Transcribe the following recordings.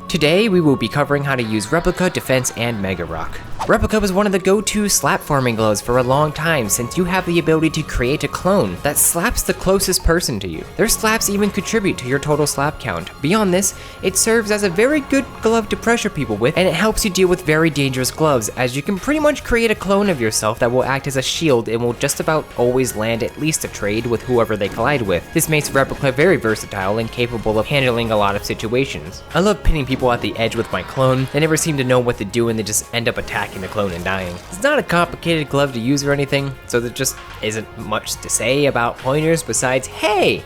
Today we will be covering how to use Replica, Defense, and Megarock. Replica was one of the go-to slap farming gloves for a long time since you have the ability to create a clone that slaps the closest person to you. Their slaps even contribute to your total slap count. Beyond this, it serves as a very good glove to pressure people with, and it helps you deal with very dangerous gloves as you can pretty much create a clone of yourself that will act as a shield and will just about always land at least a trade with whoever they collide with. This makes Replica very versatile and capable of handling a lot of situations. I love pinning people at the edge with my clone. They never seem to know what to do and they just end up attacking the clone and dying. It's not a complicated glove to use or anything, so there just isn't much to say about pointers besides, hey,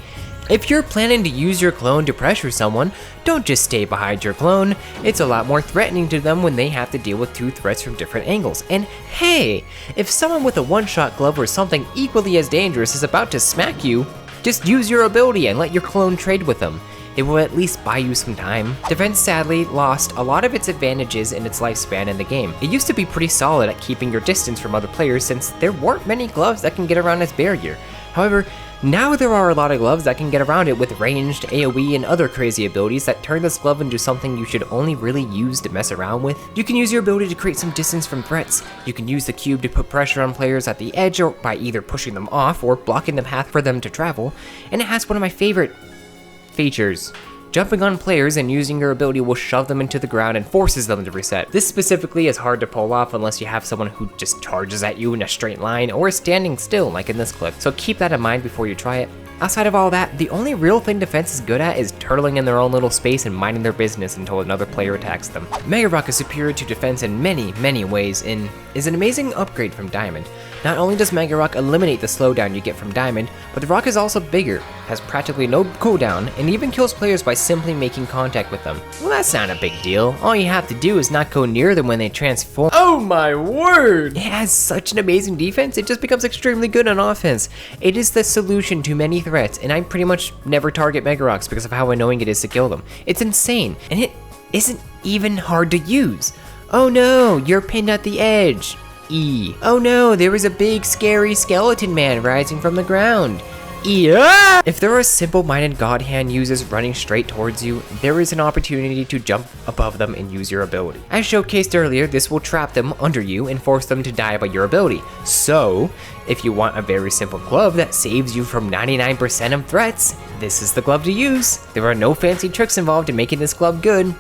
if you're planning to use your clone to pressure someone, don't just stay behind your clone. It's a lot more threatening to them when they have to deal with two threats from different angles. And hey, if someone with a one-shot glove or something equally as dangerous is about to smack you, just use your ability and let your clone trade with them. It will at least buy you some time. Defense sadly lost a lot of its advantages in its lifespan in the game. It used to be pretty solid at keeping your distance from other players since there weren't many gloves that can get around its barrier. However, now there are a lot of gloves that can get around it with ranged, AoE, and other crazy abilities that turn this glove into something you should only really use to mess around with. You can use your ability to create some distance from threats. You can use the cube to put pressure on players at the edge or by either pushing them off or blocking the path for them to travel. And it has one of my favorite features. Jumping on players and using your ability will shove them into the ground and forces them to reset. This specifically is hard to pull off unless you have someone who just charges at you in a straight line or is standing still like in this clip, so keep that in mind before you try it. Outside of all that, the only real thing Defense is good at is turtling in their own little space and minding their business until another player attacks them. Megarock is superior to Defense in many ways and is an amazing upgrade from Diamond. Not only does Megarock eliminate the slowdown you get from Diamond, but the rock is also bigger, has practically no cooldown, and even kills players by simply making contact with them. Well, that's not a big deal. All you have to do is not go near them when they transform. Oh my word! It has such an amazing defense, it just becomes extremely good on offense. It is the solution to many threats, and I pretty much never target Megarocks because of how annoying it is to kill them. It's insane, and it isn't even hard to use. Oh no, you're pinned at the edge. E. Oh no, there is a big scary skeleton man rising from the ground. Yeah! If there are simple-minded God Hand users running straight towards you, there is an opportunity to jump above them and use your ability. As showcased earlier, this will trap them under you and force them to die by your ability. So, if you want a very simple glove that saves you from 99% of threats, this is the glove to use. There are no fancy tricks involved in making this glove good.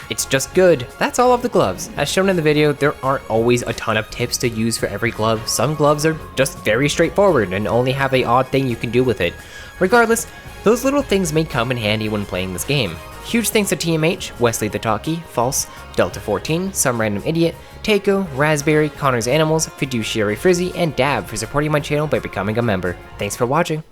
It's just good. That's all of the gloves. As shown in the video, there aren't always a ton of tips to use for every glove. Some gloves are just very straightforward and only have an odd thing you can do with it. Regardless, those little things may come in handy when playing this game. Huge thanks to TMH, Wesley the Talkie, False, Delta14, Some Random Idiot, Takeo, Raspberry, Connor's Animals, Fiduciary Frizzy, and Dab for supporting my channel by becoming a member. Thanks for watching.